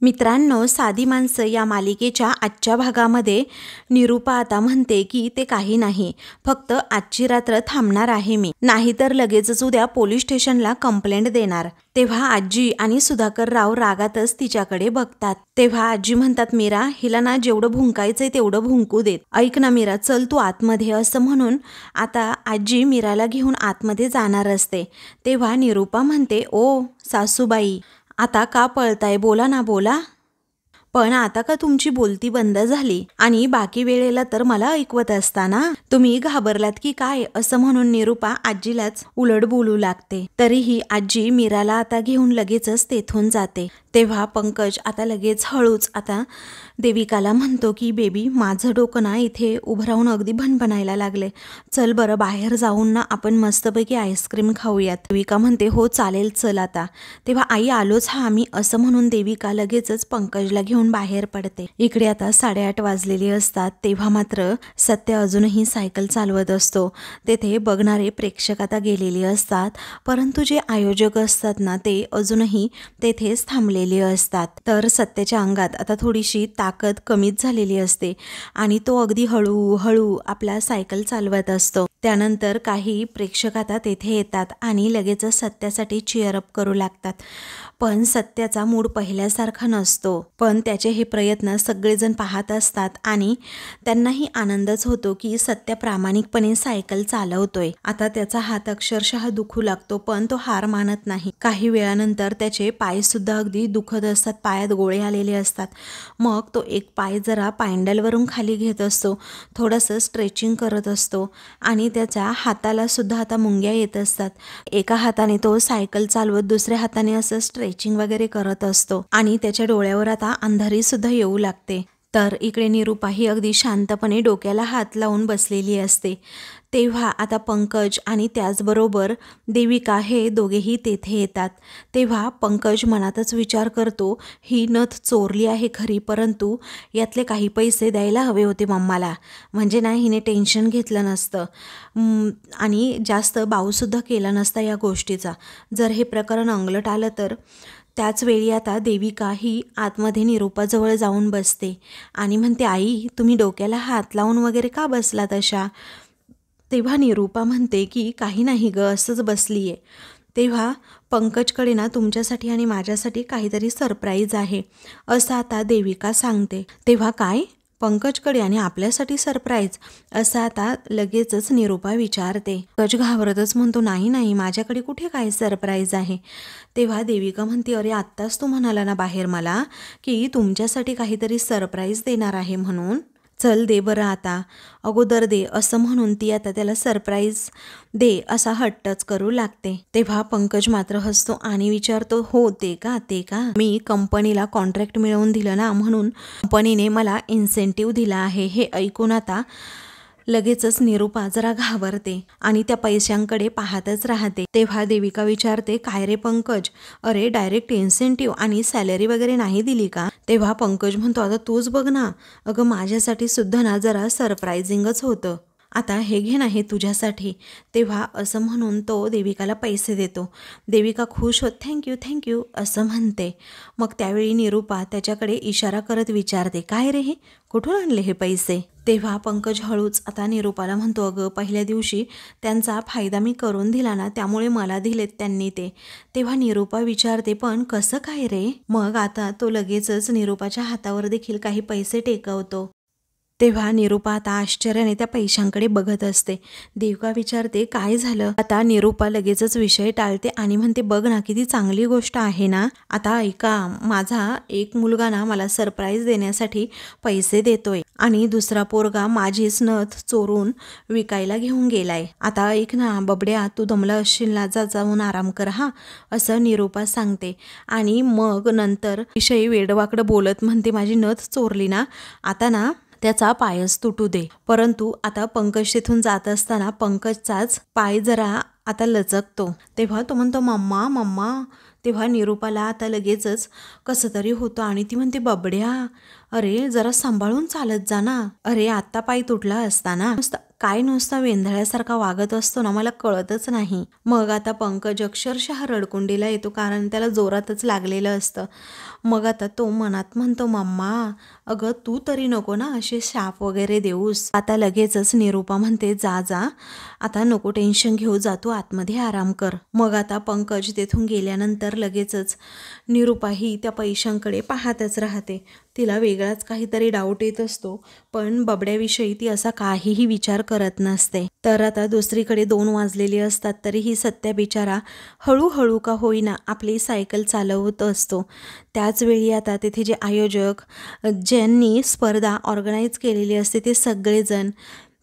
मित्रांनो, साधी माणसं या मालिकेच्या आजच्या भागामध्ये निरूपा आता म्हणते की ते काही नाही, फक्त आजची रात्र थांबणार आहे मी, नाहीतर लगेचच उद्या पोलीस स्टेशनला कंप्लेंट देणार। तेव्हा आजी आणि सुधाकरराव रागातच तिच्याकडे बघतात। तेव्हा आजी म्हणतात, मीरा, हिला ना जेवढं भुंकायचंय तेवढं भुंकू देत। ऐक ना मीरा, चल तू आतमध्ये, असं म्हणून आता आजी मीराला घेऊन आतमध्ये जाणार असते। तेव्हा निरूपा म्हणते, ओ सासूबाई, आता का पळताय, बोला ना बोला। पण आता का तुमची बोलती बंद झाली आणि बाकी वेळेला तर मला ऐकवत असताना तुम्ही घाबरलात की काय, असं म्हणून निरूपा आजीलाच उलट बोलू लागते। तरीही आजी मीराला आता घेऊन लगेचच तेथून जाते। तेव्हा पंकज आता लगेच हळूच आता देविकाला म्हणतो की बेबी, माझं डोकं ना इथे उभं राहून अगदी भणभणायला लागले, चल बरं बाहेर जाऊन ना आपण मस्तपैकी आईस्क्रीम खाऊयात। देविका म्हणते, हो चालेल, चल आता। तेव्हा आई आलोच हा आम्ही, असं म्हणून देविका लगेचच पंकजला घेऊन बाहेर पडते। इकडे आता 8:30 वाजलेले असतात। तेव्हा मात्र सत्य अजूनही सायकल चालवत असतो। तेथे बघणारे प्रेक्षक आता गेलेले असतात, परंतु जे आयोजक असतात ना ते अजूनही तेथेच थांबलेले असतात। तर सत्याच्या अंगात आता थोडीशी ताकद कमीच झालेली असते आणि तो अगदी हळूहळू आपला सायकल चालवत असतो। त्यानंतर काही प्रेक्षक आता तेथे येतात आणि लगेचच सत्यासाठी चीअर अप करू लागतात। पण सत्याचा मूड पहिल्यासारखा नसतो, पण त्याचे हे प्रयत्न सगळेजण पाहत असतात आणि त्यांनाही आनंदच होतो की सत्य प्रामाणिकपणे सायकल चालवतोय। आता त्याचा हात अक्षरशः दुखू लागतो, पण तो हार मानत नाही। काही वेळानंतर त्याचे पाय सुद्धा अगदी दुखत असतात, पायात गोळे आलेले असतात। मग तो एक पाय जरा पॅन्डलवरून खाली घेत असतो, थोडंसं स्ट्रेचिंग करत असतो आणि त्याच्या हाताला सुद्धा आता मुंग्या येत असतात। एका हाताने तो सायकल चालवत दुसऱ्या हाताने असं स्ट्रेचिंग वगैरे करत असतो आणि त्याच्या डोळ्यावर आता अंधारी सुद्धा येऊ लागते। तर इकडे निरूपा ही अगदी शांतपणे डोक्याला हात लावून बसलेली असते। तेव्हा आता पंकज आणि त्याचबरोबर देविका हे दोघेही तेथे येतात। तेव्हा पंकज मनातच विचार करतो, ही नथ चोरली आहे खरी, परंतु यातले काही पैसे द्यायला हवे होते मम्माला, म्हणजे ना हिने टेन्शन घेतलं नसतं आणि जास्त बाऊसुद्धा केला नसता या गोष्टीचा। जर हे प्रकरण अंगलट आलं तर। त्याच वेळी आता देविका ही आतमध्ये निरूपाजवळ जाऊन बसते आणि म्हणते, आई तुम्ही डोक्याला हात लावून वगैरे का बसला तशा? तेव्हा निरूपा म्हणते की काही नाही ग, असंच बसलीये। तेव्हा पंकजकडे ना तुमच्यासाठी आणि माझ्यासाठी काहीतरी सरप्राईज आहे, असं आता देविका सांगते। तेव्हा काय, पंकजकडे आणि आपल्यासाठी सरप्राईज, असं आता लगेचच निरूपा विचारते। पंकज घाबरतच म्हणतो, नाही नाही, माझ्याकडे कुठे काय सरप्राईज आहे। तेव्हा देविका म्हणते, अरे आत्ताच तू म्हणाला ना बाहेर मला की तुमच्यासाठी काहीतरी सरप्राईज देणार आहे म्हणून, चल दे बरं आता, अगोदर दे, असं म्हणून ती आता त्याला सरप्राईज दे असा हट्टच करू लागते। तेव्हा पंकज मात्र हसतो आणि विचारतो, हो ते का, मी कंपनीला कॉन्ट्रॅक्ट मिळवून दिलं ना, म्हणून कंपनीने मला इन्सेंटिव्ह दिला आहे। हे ऐकून आता लगेचच निरूपा जरा घाबरते आणि त्या पैशांकडे पाहतच राहते। तेव्हा देविका विचारते, काय रे पंकज, अरे डायरेक्ट इन्सेंटिव्ह आणि सॅलरी वगैरे नाही दिली का? तेव्हा पंकज म्हणतो, आता तूच बघ ना, अगं माझ्यासाठी सुद्धा ना जरा सरप्रायझिंगच होतं, आता हे घे ना, हे तुझ्यासाठी। तेव्हा असं म्हणून तो देविकाला पैसे देतो। देविका खुश होत थँक्यू असं म्हणते। मग त्यावेळी निरूपा त्याच्याकडे इशारा करत विचारते, काय रे हे, कुठून आणले हे पैसे? तेव्हा पंकज हळूच आता निरूपाला म्हणतो, अगं पहिल्या दिवशी त्यांचा फायदा मी करून दिला ना, त्यामुळे मला दिलेत त्यांनी ते। तेव्हा निरूपा विचारते, पण कसं काय रे? मग आता तो लगेचच निरूपाच्या हातावर देखील काही पैसे टेकवतो। तेव्हा निरूपा आता आश्चर्याने त्या पैशांकडे बघत असते। देविका विचारते, काय झालं? आता निरूपा लगेचच विषय टाळते आणि म्हणते, बघ ना, किती चांगली गोष्ट आहे ना। आता ऐका, माझा एक मुलगा ना मला सरप्राईज देण्यासाठी पैसे देतोय आणि दुसरा पोरगा माझीच नथ चोरून विकायला घेऊन गेलाय। आता ऐक ना बबड्या, तू दमला असशील ना, जाऊन आराम कर हा, असं निरूपा सांगते। आणि मग नंतर विषयी वेडवाकडं बोलत म्हणते, माझी नथ चोरली ना, आता ना त्याचा पायच तुटू दे। परंतु आता पंकज तिथून जात असताना पंकजचाच पाय जरा आता लचकतो। तेव्हा तो म्हणतो, मम्मा। तेव्हा निरूपाला आता लगेचच कसं तरी होतं आणि ती म्हणते, बबड्या, अरे जरा सांभाळून चालत जा ना, अरे आत्ता पाय तुटला असता ना, काय नुसता वेंधळ्यासारखा वागत असतो ना, मला कळतच नाही. मग आता पंकज अक्षरशः रडकुंडीला येतो, कारण त्याला जोरातच लागलेलं असतं. मग आता तो मनात म्हणतो, मम्मा अगं तू तरी नको ना असे शाप वगैरे देऊस. आता लगेचच निरूपा म्हणते, जा जा आता नको टेन्शन घेऊ, जा तू आतमध्ये आराम कर. मग आता पंकज तेथून गेल्यानंतर लगेचच निरूपा ही त्या पैशांकडे पाहतच राहते. तिला वेगळाच काहीतरी डाऊट येत असतो, पण बबड्याविषयी ती असा काहीही विचार करत नसते. तर आता दुसरीकडे 2 वाजलेले असतात, तरीही सत्या बिचारा हळूहळू का होईना आपली सायकल चालवत असतो. त्याचवेळी आता तिथे जे आयोजक ज्यांनी स्पर्धा ऑर्गनाईज केलेली असते ते सगळेजण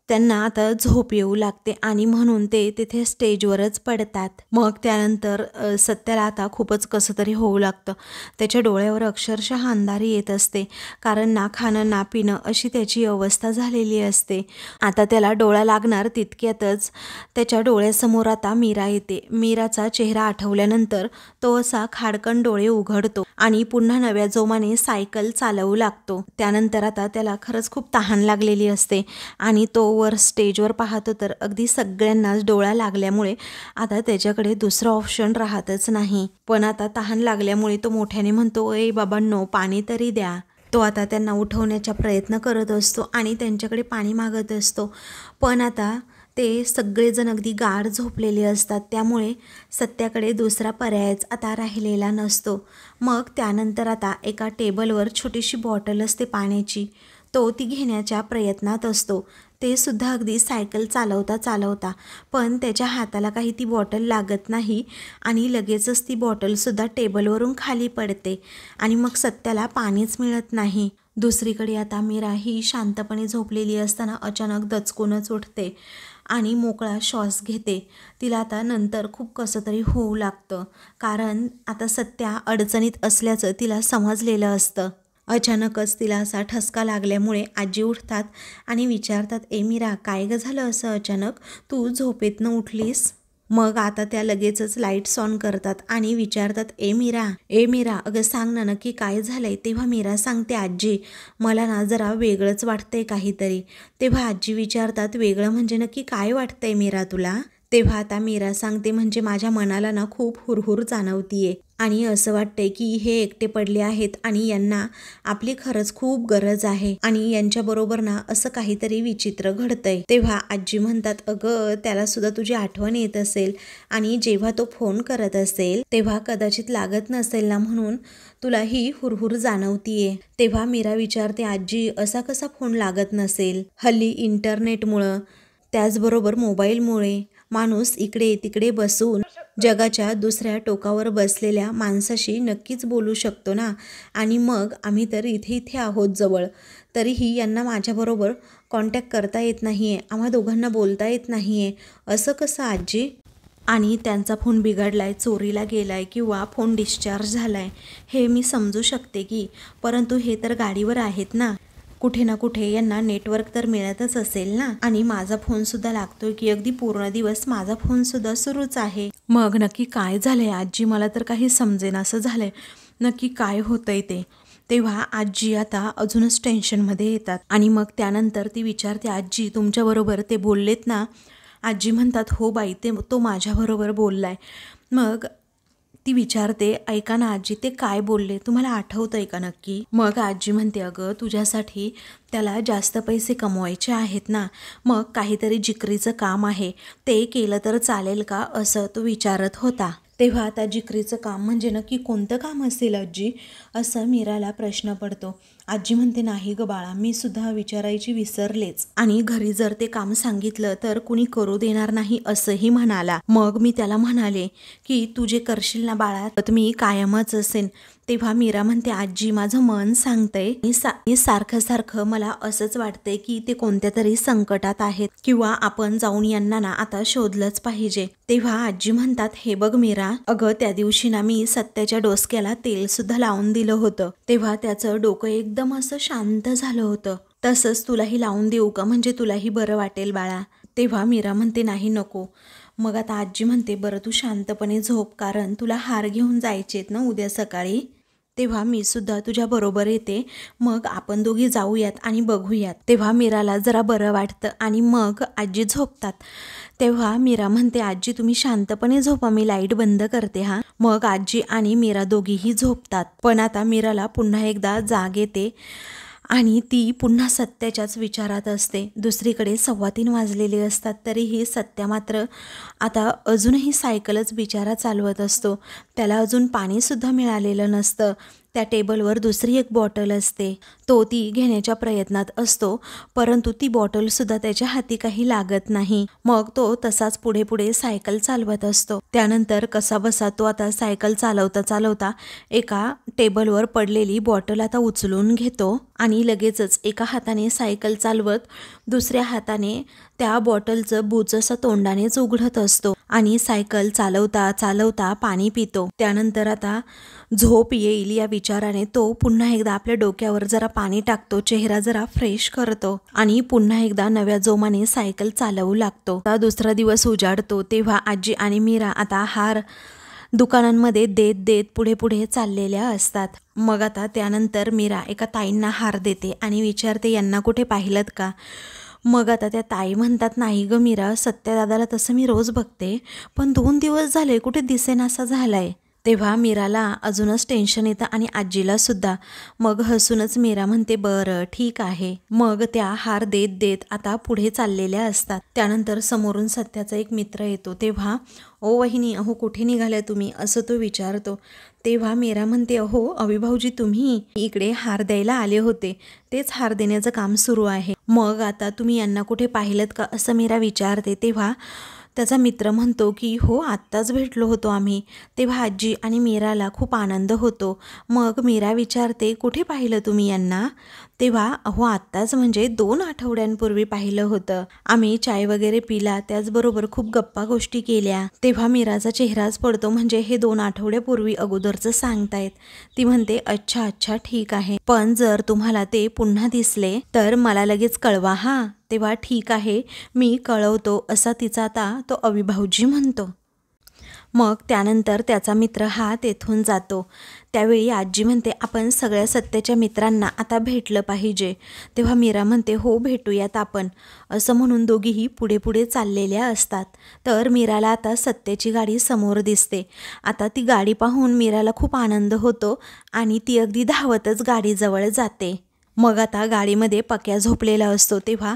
त्यांना आता झोप येऊ लागते आणि म्हणून ते तिथे स्टेजवरच पडतात. मग त्यानंतर सत्याला आता खूपच कसं तरी होऊ लागतं. त्याच्या डोळ्यावर अक्षरशः अंधारी येत असते, कारण ना खाणं ना पिणं अशी त्याची अवस्था झालेली असते. आता त्याला डोळा लागणार तितक्यातच त्याच्या डोळ्यासमोर आता मीरा येते. मीराचा चेहरा आठवल्यानंतर तो असा खाडकन डोळे उघडतो आणि पुन्हा नव्या जोमाने सायकल चालवू लागतो. त्यानंतर आता त्याला खरंच खूप तहान लागलेली असते आणि तो वर स्टेजवर पाहतो तर अगदी सगळ्यांनाच डोळा लागल्यामुळे आता त्याच्याकडे दुसरं ऑप्शन राहतच नाही. पण आता तहान लागल्यामुळे तो मोठ्याने म्हणतो, ए बाबांनो पाणी तरी द्या. तो आता त्यांना उठवण्याचा प्रयत्न करत असतो आणि त्यांच्याकडे पाणी मागत असतो, पण आता ते सगळेजण अगदी गाढ झोपलेले असतात. त्यामुळे सत्याकडे दुसरा पर्यायच आता राहिलेला नसतो. मग त्यानंतर आता एका टेबलवर छोटीशी बॉटल असते पाण्याची, तो ती घेण्याच्या प्रयत्नात असतो. ते सुद्धा अगदी सायकल चालवता चालवता, पण त्याच्या हाताला काही ती बॉटल लागत नाही आणि लगेचच ती बॉटलसुद्धा टेबलवरून खाली पडते आणि मग सत्याला पाणीच मिळत नाही. दुसरीकडे आता मीरा ही शांतपणे झोपलेली असताना अचानक दचकूनच उठते आणि मोकळा श्वास घेते. तिला आता नंतर खूप कसं तरी होऊ लागतं, कारण आता सत्या अडचणीत असल्याचं तिला समजलेलं असतं. अचानकच तिला असा ठसका लागल्यामुळे आजी उठतात आणि विचारतात, ए मीरा काय ग झालं असं अचानक, तू झोपेतनं उठलीस? मग आता त्या लगेचच लाईट्स ऑन करतात आणि विचारतात, ए मीरा अगं सांग ना नक्की काय झालंय. तेव्हा मीरा सांगते, आजी मला ना जरा वेगळंच वाटतंय काहीतरी. तेव्हा आजी विचारतात, वेगळं म्हणजे नक्की काय वाटतंय मीरा तुला? तेव्हा आता मीरा सांगते, म्हणजे माझ्या मनाला ना खूप हुरहुर जाणवतीये आणि असं वाटतंय की हे एकटे पडले आहेत आणि यांना आपली खरंच खूप गरज आहे आणि यांच्याबरोबर ना असं काहीतरी विचित्र घडतंय. तेव्हा आजी म्हणतात, अगं त्याला सुद्धा तुझी आठवण येत असेल आणि जेव्हा तो फोन करत असेल तेव्हा कदाचित लागत नसेल ना, म्हणून तुला ही हुरहुर जाणवतीये. तेव्हा मीरा विचारते, आजी असा कसा फोन लागत नसेल? हल्ली इंटरनेटमुळं त्याचबरोबर मोबाईलमुळे माणूस इकडे तिकडे बसून जगाच्या दुसऱ्या टोकावर बसलेल्या माणसाशी नक्कीच बोलू शकतो ना, आणि मग आम्ही तर इथे आहोत जवळ, तरीही यांना माझ्याबरोबर कॉन्टॅक्ट करता येत नाही आहे, आम्हा दोघांना बोलता येत नाही आहे, असं कसं आजी? आणि त्यांचा फोन बिघडलाय, चोरीला गेलाय किंवा फोन डिस्चार्ज झालाय हे मी समजू शकते की, परंतु हे तर गाडीवर आहेत ना, कुठे ना कुठे यांना नेटवर्क तर मिळतच असेल ना, आणि माझा फोन सुद्धा लागतोय की अगदी पूर्ण दिवस माझा फोन सुद्धा सुरूच आहे. मग नक्की काय झालंय आजी? मला तर काही समजेनासं झालंय, नक्की काय होतंय ते. तेव्हा आजी आता अजूनच टेन्शनमध्ये येतात आणि मग त्यानंतर ती विचारते, आजी तुमच्याबरोबर ते बोललेत ना? आजी म्हणतात, हो बाई तो माझ्याबरोबर बोललाय. मग ती विचारते, ऐका ना आजी ते काय बोलले, तुम्हाला आठवतंय का नक्की? मग आजी म्हणते, अगं तुझ्यासाठी त्याला जास्त पैसे कमवायचे आहेत ना, मग काहीतरी जिकरीचं काम आहे ते केलं तर चालेल का, असं तो विचारत होता. तेव्हा आता जिकरीचं काम म्हणजे नक्की कोणतं काम असेल आजी, असं मीराला प्रश्न पडतो. आजी म्हणते, नाही ग बाळा, मी सुद्धा विचारायची विसरलेच, आणि घरी जर ते काम सांगितलं तर कुणी करू देणार नाही असंही म्हणाला. मग मी त्याला म्हणाले की तू जे करशील ना बाळा तर मी कायमच असेन. तेव्हा मीरा म्हणते, आजी माझं मन सांगतंय सारखं सारखं मला असंच वाटतंय की ते कोणत्या तरी संकटात आहेत किंवा आपण जाऊन यांना ना आता शोधलंच पाहिजे. तेव्हा आजी म्हणतात, हे बघ मीरा, अगं त्या दिवशी ना मी सत्याच्या डोसक्याला तेल सुद्धा लावून दिलं होतं, तेव्हा त्याचं डोकं एकदम असं शांत झालं होतं. तसंच तुलाही लावून देऊ का, म्हणजे तुलाही बरं वाटेल बाळा? तेव्हा मीरा म्हणते, नाही नको. मग आता आजी म्हणते, बरं तू शांतपणे झोप, कारण तुला हार घेऊन जायचेत ना उद्या सकाळी. तेव्हा मी सुद्धा तुझ्या बरोबर येते, मग आपण दोघी जाऊयात आणि बघूयात. तेव्हा मीराला जरा बरं वाटतं आणि मग आजी झोपतात. तेव्हा मीरा म्हणते, आजी तुम्ही शांतपणे झोपा, मी लाईट बंद करते हा. मग आजी आणि मीरा दोघीही झोपतात. पण आता मीराला पुन्हा एकदा जाग येते आणि ती पुन्हा सत्याच्याच विचारात असते. दुसरीकडे 3:15 वाजलेले असतात, तरीही सत्या मात्र आता अजूनही सायकलच बिचारा चालवत असतो. त्याला अजून पाणीसुद्धा मिळालेलं नसतं. त्या टेबलवर दुसरी एक बॉटल असते. तो ती घेण्याच्या प्रयत्नात असतो, परंतु ती बॉटलसुद्धा त्याच्या हाती काही लागत नाही. मग तो तसाच पुढे पुढे सायकल चालवत असतो. त्यानंतर कसाबसा तो आता सायकल चालवता चालवता एका टेबलवर पडलेली बॉटल आता उचलून घेतो आणि लगेचच एका हाताने सायकल चालवत दुसऱ्या हाताने त्या बॉटलचं बूच असं तोंडानेच उघडत असतो आणि सायकल चालवता चालवता पाणी पितो. त्यानंतर आता झोप येईल या विचाराने तो पुन्हा एकदा आपल्या डोक्यावर जरा पाणी टाकतो, चेहरा जरा फ्रेश करतो आणि पुन्हा एकदा नव्या जोमाने सायकल चालवू लागतो. आता दुसरा दिवस उजाडतो. तेव्हा आजी आणि मीरा आता हार दुकानांमध्ये देत देत पुढे पुढे चाललेल्या असतात. मग आता त्यानंतर मीरा एका ताईंना हार देते आणि विचारते, यांना कुठे पाहिलत का? मग आता त्या ताई म्हणतात, नाही ग मीरा, सत्यादादाला तसं मी रोज बघते, पण 2 दिवस झाले कुठे दिसेनासा झालाय. तेव्हा मीराला अजूनच टेन्शन येतं आणि आजीला सुद्धा. मग हसूनच मीरा म्हणते, बरं ठीक आहे. मग त्या हार देत देत आता पुढे चाललेल्या असतात. त्यानंतर समोरून सत्याचा एक मित्र येतो. तेव्हा ओ वहिनी, अहो कुठे निघाल्या तुम्ही, असं तो विचारतो. तेव्हा मीरा म्हणते, अहो अविभाऊजी तुम्ही इकडे हार द्यायला आले होते, तेच हार देण्याचं काम सुरू आहे. मग आता तुम्ही यांना कुठे पाहिलत का, असं मीरा विचारते. तेव्हा त्याचा मित्र म्हणतो की हो, आत्ताच भेटलो होतो आम्ही. तेव्हा आजी आणि मीराला खूप आनंद होतो. मग मीरा विचारते, कुठे पाहिलं तुम्ही यांना? तेव्हा अहो आत्ताच म्हणजे 2 आठवड्यांपूर्वी पाहिलं होतं. आम्ही चाय वगैरे पिला, त्याचबरोबर खूप गप्पा गोष्टी केल्या. तेव्हा मीराचा चेहराच पडतो, म्हणजे हे 2 आठवड्यापूर्वी अगोदरचं सांगतायत. ती म्हणते, अच्छा अच्छा ठीक आहे, पण जर तुम्हाला ते पुन्हा दिसले तर मला लगेच कळवा हा. तेव्हा ठीक आहे, मी कळवतो, असा तिचा आता तो अविभाऊजी म्हणतो. मग त्यानंतर त्याचा मित्र हा तेथून जातो. त्यावेळी आजी म्हणते, आपण सगळ्या सत्याच्या मित्रांना आता भेटलं पाहिजे. तेव्हा मीरा म्हणते, हो भेटूयात आपण, असं म्हणून दोघीही पुढे पुढे चाललेल्या असतात. तर मीराला आता सत्याची गाडी समोर दिसते. आता ती गाडी पाहून मीराला खूप आनंद होतो आणि ती अगदी धावतच गाडीजवळ जाते. मग आता गाडीमध्ये पक्या झोपलेला असतो. तेव्हा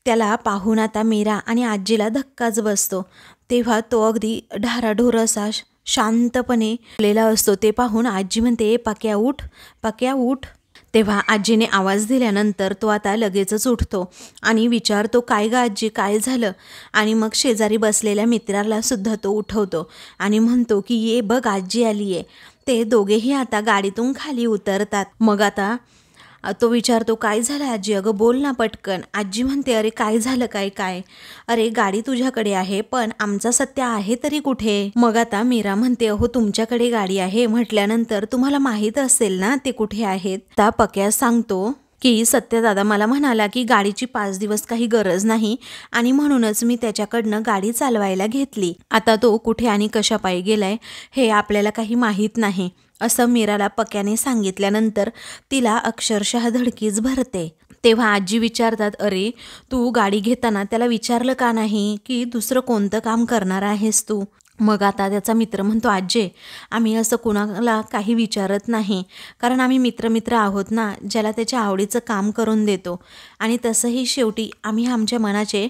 त्याला पाहून आता मीरा आणि आजीला धक्काच बसतो. तेव्हा तो अगदी ढाराढोर असा शांतपणे झोपलेला असतो. ते पाहून आजी म्हणते, पक्या उठ, पक्या उठ. तेव्हा आजीने आवाज दिल्यानंतर तो आता लगेचच उठतो आणि विचारतो, काय ग आजी, काय झालं? आणि मग शेजारी बसलेल्या मित्राला सुद्धा तो उठवतो आणि म्हणतो की ये बघ आजी आली आहे. ते दोघेही आता गाडीतून खाली उतरतात. मग आता तो विचारतो, काय झालं आजी, अगं बोल ना पटकन. आजी म्हणते, अरे काय झालं, काय काय, अरे गाडी तुझ्याकडे आहे, पण आमचा सत्या आहे तरी कुठे? मग आता मीरा म्हणते, अहो तुमच्याकडे गाडी आहे म्हटल्यानंतर तुम्हाला माहीत असेल ना ते कुठे आहेत. त्या पक्या सांगतो की सत्यदादा मला म्हणाला की गाडीची 5 दिवस काही गरज नाही आणि म्हणूनच मी त्याच्याकडनं गाडी चालवायला घेतली. आता तो कुठे आणि कशापायी गेलाय हे आपल्याला काही माहीत नाही, असं मीराला पक्याने सांगितल्यानंतर तिला अक्षरशः धडकीच भरते. तेव्हा आजी विचारतात, अरे तू गाडी घेताना त्याला विचारलं का नाही की दुसरं कोणतं काम करणार आहेस तू? मग आता त्याचा मित्र म्हणतो, आजे आम्ही असं कुणाला काही विचारत नाही, कारण आम्ही मित्र आहोत ना, ज्याला त्याच्या आवडीचं काम करून देतो आणि तसंही शेवटी आम्ही आमच्या मनाचे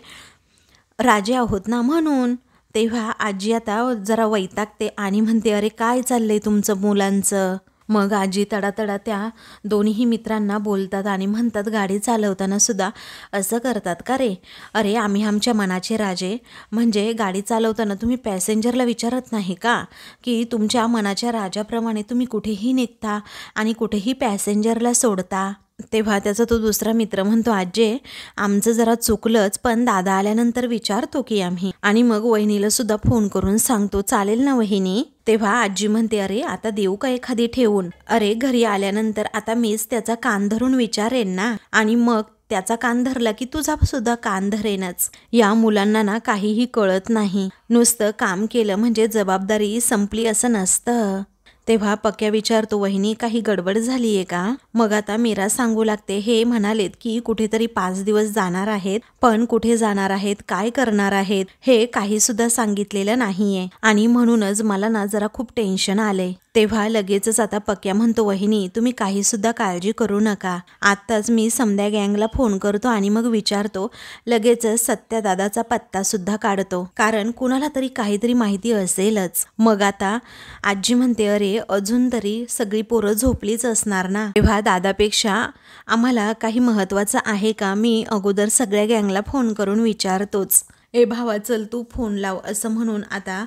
राजे आहोत ना, म्हणून. तेव्हा आजी आता जरा वैतागते आणि म्हणते, अरे काय चाललंय तुमचं मुलांचं? मग आजी तडातडा त्या दोन्ही मित्रांना बोलतात आणि म्हणतात, गाडी चालवताना सुद्धा असं करतात का रे? अरे आम्ही आमच्या मनाचे राजे, म्हणजे गाडी चालवताना तुम्ही पॅसेंजरला विचारत नाही का की तुमच्या मनाच्या राजाप्रमाणे तुम्ही कुठेही निघता आणि कुठेही पॅसेंजरला सोडता? तेव्हा त्याचा तो दुसरा मित्र म्हणतो, आजे आमचं जरा चुकलंच, पण दादा आल्यानंतर विचारतो की आम्ही. आणि मग वहिनीला सुद्धा फोन करून सांगतो, चालेल ना वहिनी? तेव्हा आजी म्हणते, अरे आता देऊ का एखादी ठेवून? अरे घरी आल्यानंतर आता मीच त्याचा कान धरून विचारेन ना, आणि मग त्याचा कान धरला की तुझा सुद्धा कान धरेनच. या मुलांना ना काहीही कळत नाही, नुसतं काम केलं म्हणजे जबाबदारी संपली असं नसतं. तेव्हा पक्या विचारतो, वहिनी काही गडबड झालीये का? मग आता मीरा सांगू लागते, हे म्हणालेत की कुठेतरी 5 दिवस जाणार आहेत, पण कुठे जाणार आहेत, काय करणार आहेत हे काही सुद्धा सांगितलेलं नाहीये आणि म्हणूनच मला ना जरा खूप टेन्शन आलंय. तेव्हा लगेचच आता पक्या म्हणतो, वहिनी तुम्ही काही सुद्धा काळजी करू नका, आत्ताच मी समद्या गँगला फोन करतो आणि मग विचारतो. लगेचच सत्या दादाचा पत्ता सुद्धा काढतो, कारण कुणाला तरी काहीतरी माहिती असेलच. मग आता आजी म्हणते, अरे अजून तरी सगळी पोरं झोपलीच असणार ना. तेव्हा दादापेक्षा आम्हाला काही महत्त्वाचं आहे का? मी अगोदर सगळ्या गँगला फोन करून विचारतोच. ए भावा चल तू फोन लाव, असं म्हणून आता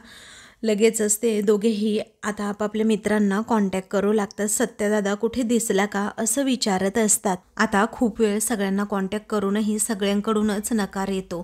लगेचच ते दोघेही आता आपापल्या मित्रांना कॉन्टॅक्ट करू लागतात. सत्यदादा कुठे दिसला का असं विचारत असतात. आता खूप वेळ सगळ्यांना कॉन्टॅक्ट करूनही सगळ्यांकडूनच नकार येतो,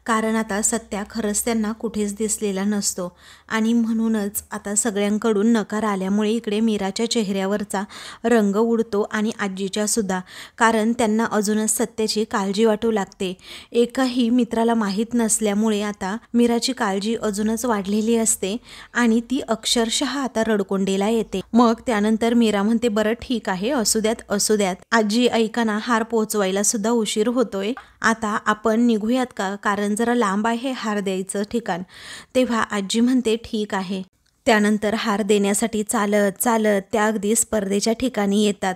कारण आता सत्या खरंच त्यांना कुठेच दिसलेला नसतो आणि म्हणूनच आता सगळ्यांकडून नकार आल्यामुळे इकडे मीराच्या चेहऱ्यावरचा रंग उडतो आणि आजीच्या सुद्धा, कारण त्यांना अजूनच सत्याची काळजी वाटू लागते. एकाही मित्राला माहीत नसल्यामुळे आता मीराची काळजी अजूनच वाढलेली असते आणि ती अक्षरशः आता रडकोंडेला येते. मग त्यानंतर मीरा म्हणते, बरं ठीक आहे, असू द्यात आजी, ऐका ना, हार पोहोचवायला सुद्धा उशीर होतोय, आता आपण निघूयात का? कारण जरा लांब आहे हार द्यायचं ठिकाण. तेव्हा आजी म्हणते ठीक आहे. त्यानंतर हार देण्यासाठी चालत त्या अगदी स्पर्धेच्या ठिकाणी येतात.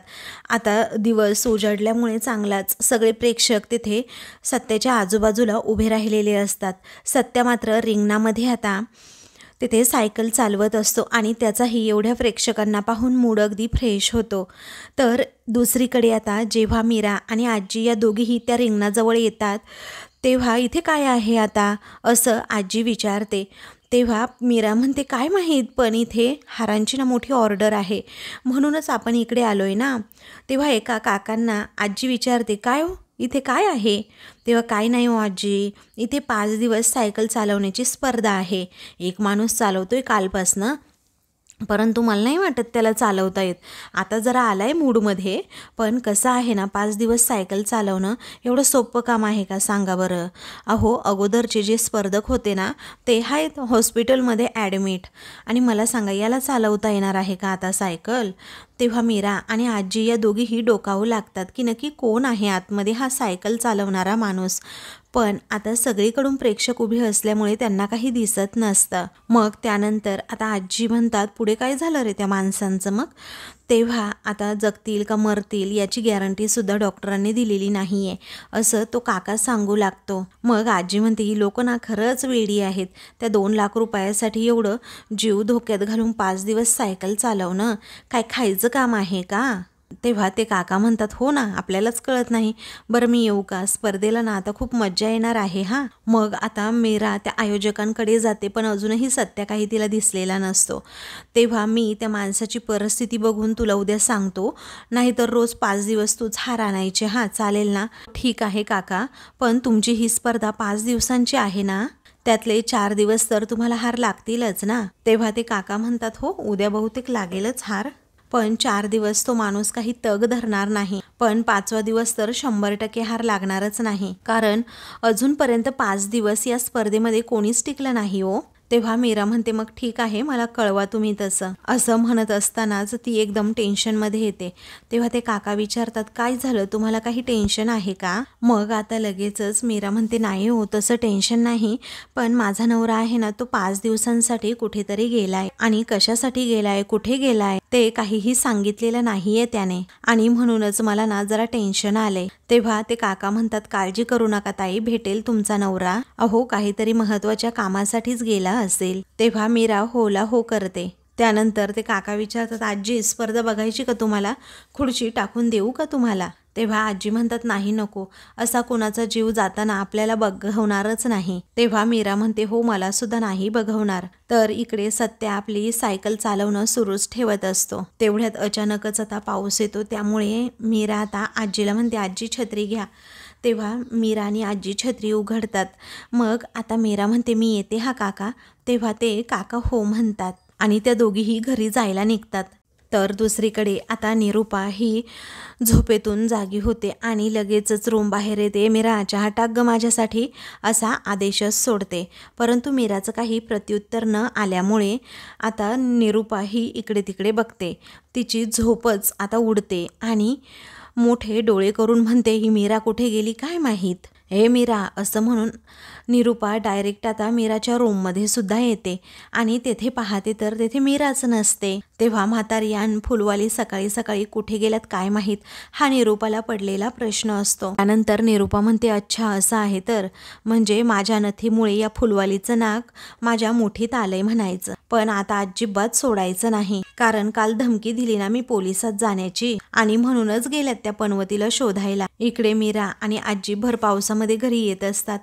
आता दिवस उजाडल्यामुळे चांगलाच सगळे प्रेक्षक तिथे सत्याच्या आजूबाजूला उभे राहिलेले असतात. सत्या मात्र रिंगणामध्ये आता तिथे सायकल चालवत असतो आणि त्याचाही एवढ्या प्रेक्षकांना पाहून मूड अगदी फ्रेश होतो. तर दुसरीकडे आता जेव्हा मीरा आणि आजी या दोघीही त्या रिंगणाजवळ येतात तेव्हा इथे काय आहे आता, असं आजी विचारते. तेव्हा मीरा म्हणते, काय माहीत, पण इथे हारांची ना मोठी ऑर्डर आहे, म्हणूनच आपण इकडे आलोय ना. तेव्हा एका काकांना आजी विचारते, काय हो इथे काय आहे? तेव्हा काय नाही हो आजी, इथे 5 दिवस सायकल चालवण्याची स्पर्धा आहे. एक माणूस चालवतोय कालपासनं, परंतु मला नाही वाटत त्याला चालवता येत. आता जरा आलाय मूडमध्ये, पण कसं आहे ना, 5 दिवस सायकल चालवणं एवढं सोपं काम आहे का सांगा बरं. अहो अगोदरचे जे स्पर्धक होते ना ते आहेत हॉस्पिटलमध्ये ॲडमिट, आणि मला सांगा याला चालवता येणार आहे का आता सायकल? तेव्हा मीरा आणि आजी या दोघीही डोकावू लागतात की नक्की कोण आहे आतमध्ये हा सायकल चालवणारा माणूस. पण आता सगळीकडून प्रेक्षक उभे असल्यामुळे त्यांना काही दिसत नसतं. मग त्यानंतर आता आजी म्हणतात, पुढे काय झालं रे त्या माणसांचं? मग तेव्हा आता जगतील का मरतील याची गॅरंटीसुद्धा डॉक्टरांनी दिलेली नाही आहे, असं तो काका सांगू लागतो. मग आजी म्हणते, ही लोक ना खरंच वेडी आहेत, त्या 2 लाख रुपयासाठी एवढं जीव धोक्यात घालून 5 दिवस सायकल चालवणं काय खायचं काम आहे का? तेव्हा ते काका म्हणतात, हो ना, आपल्यालाच कळत नाही. बरं मी येऊ का? स्पर्धेला ना आता खूप मज्जा येणार आहे हां. मग आता मीरा त्या आयोजकांकडे जाते, पण अजूनही सत्या काही तिला दिसलेला नसतो. तेव्हा मी त्या माणसाची परिस्थिती बघून तुला उद्या सांगतो, नाहीतर रोज 5 दिवस तूच हार आणायचे. हां चालेल ना? ठीक आहे काका, पण तुमची ही स्पर्धा 5 दिवसांची आहे ना, त्यातले 4 दिवस तर तुम्हाला हार लागतीलच ना. तेव्हा ते काका म्हणतात, हो उद्या बहुतेक लागेलच हार, पण 4 दिवस तो माणूस काही तग धरणार नाही, पण 5वा दिवस तर 100% हार लागणारच नाही, कारण अजूनपर्यंत 5 दिवस या स्पर्धेमध्ये कोणीच टिकलं नाही हो. तेव्हा मीरा म्हणते, मग ठीक आहे, मला कळवा तुम्ही तसं. असं म्हणत असतानाच ती एकदम टेन्शनमध्ये येते. तेव्हा ते काका विचारतात, काय झालं, तुम्हाला काही टेन्शन आहे का? मग आता लगेचच मीरा म्हणते, नाही हो तसं टेन्शन नाही, पण माझा नवरा आहे ना तो 5 दिवसांसाठी कुठेतरी गेलाय, आणि कशासाठी गेलाय, कुठे गेलाय ते काहीही सांगितलेलं नाहीये त्याने, आणि म्हणूनच मला ना जरा टेन्शन आलंय. तेव्हा ते काका म्हणतात, काळजी करू नका ताई, भेटेल तुमचा नवरा. अहो काहीतरी महत्त्वाच्या कामासाठीच गेला असेल. तेव्हा मीरा होला हो करते. त्यानंतर ते काका विचारतात, आजी स्पर्धा बघायची का तुम्हाला? खुर्ची टाकून देऊ का तुम्हाला? तेव्हा आजी म्हणतात, नाही नको, असा कोणाचा जीव जाताना आपल्याला बघवणारच नाही. तेव्हा मीरा म्हणते, हो मला सुद्धा नाही बघवणार. तर इकडे सत्या आपली सायकल चालवणं सुरूच ठेवत असतो. तेवढ्यात अचानकच आता पाऊस येतो, त्यामुळे मीरा आता आजीला म्हणते, आजी छत्री घ्या. तेव्हा मीरा आणि आजी छत्री उघडतात. मग आता मीरा म्हणते, मी येते हा काका. तेव्हा ते काका हो म्हणतात आणि त्या दोघीही घरी जायला निघतात. तर दुसरीकडे आता निरूपा ही झोपेतून जागी होते आणि लगेचच रूम बाहेर येते. मीरा, चहा टाक ग माझ्यासाठी असा आदेशच सोडते. परंतु मीराचं काही प्रत्युत्तर न आल्यामुळे आता निरूपा ही इकडे तिकडे बघते. तिची झोपच आता उडते आणि मोठे डोळे करून म्हणते, ही मीरा कुठे गेली काय माहीत. हे मीरा असं म्हणून निरूपा डायरेक्ट आता मीराच्या रूममध्ये सुद्धा येते आणि तेथे पाहते तर तेथे मीराच नसते. तेव्हा म्हातारी आणि फुलवाली सकाळी सकाळी कुठे गेल्यात काय माहीत हा निरूपाला पडलेला प्रश्न असतो. त्यानंतर निरूपा म्हणते, अच्छा असं आहे तर, म्हणजे माझ्या नथीमुळे या फुलवालीचं नाक माझ्या मुठीत आलंय म्हणायचं. पण आता अजिबात सोडायचं नाही, कारण काल धमकी दिली ना मी पोलिसात जाण्याची आणि म्हणूनच गेल्यात त्या पनवतीला शोधायला. इकडे मीरा आणि आजी भर पावसामध्ये घरी येत असतात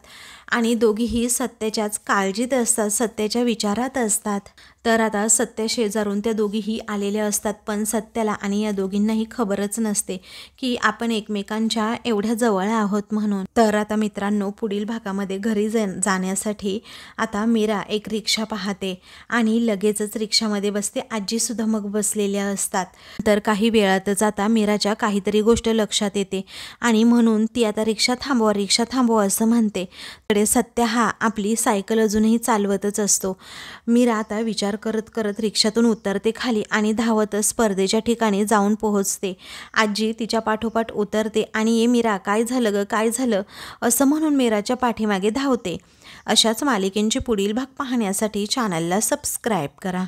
आणि दोघीही सत्याच्याच काळजीत असतात, सत्याच्या विचारात असतात. तर आता सत्या शेजारून त्या दोघीही आलेल्या असतात, पण सत्याला आणि या दोघींनाही खबरच नसते की आपण एकमेकांच्या एवढ्या जवळ आहोत म्हणून. तर आता मित्रांनो, पुढील भागामध्ये घरी जाण्यासाठी आता मीरा एक रिक्षा पाहते आणि लगेचच रिक्षामध्ये बसते. आजीसुद्धा मग बसलेल्या असतात. तर काही वेळातच आता मीराच्या काहीतरी गोष्ट लक्षात येते आणि म्हणून ती आता रिक्षा थांबवा असं म्हणते. सत्या हा आपली सायकल अजूनही चालवतच असतो. मीरा आता विचार करत करत रिक्षातून उतरते खाली आणि धावतच स्पर्धेच्या ठिकाणी जाऊन पोहोचते. आजी तिच्या पाठोपाठ उतरते आणि ये मीरा काय झालं ग काय झालं असं म्हणून मीराच्या पाठीमागे धावते. अशाच मालिकेंचे पुढील भाग पाहण्यासाठी चॅनलला सबस्क्राईब करा.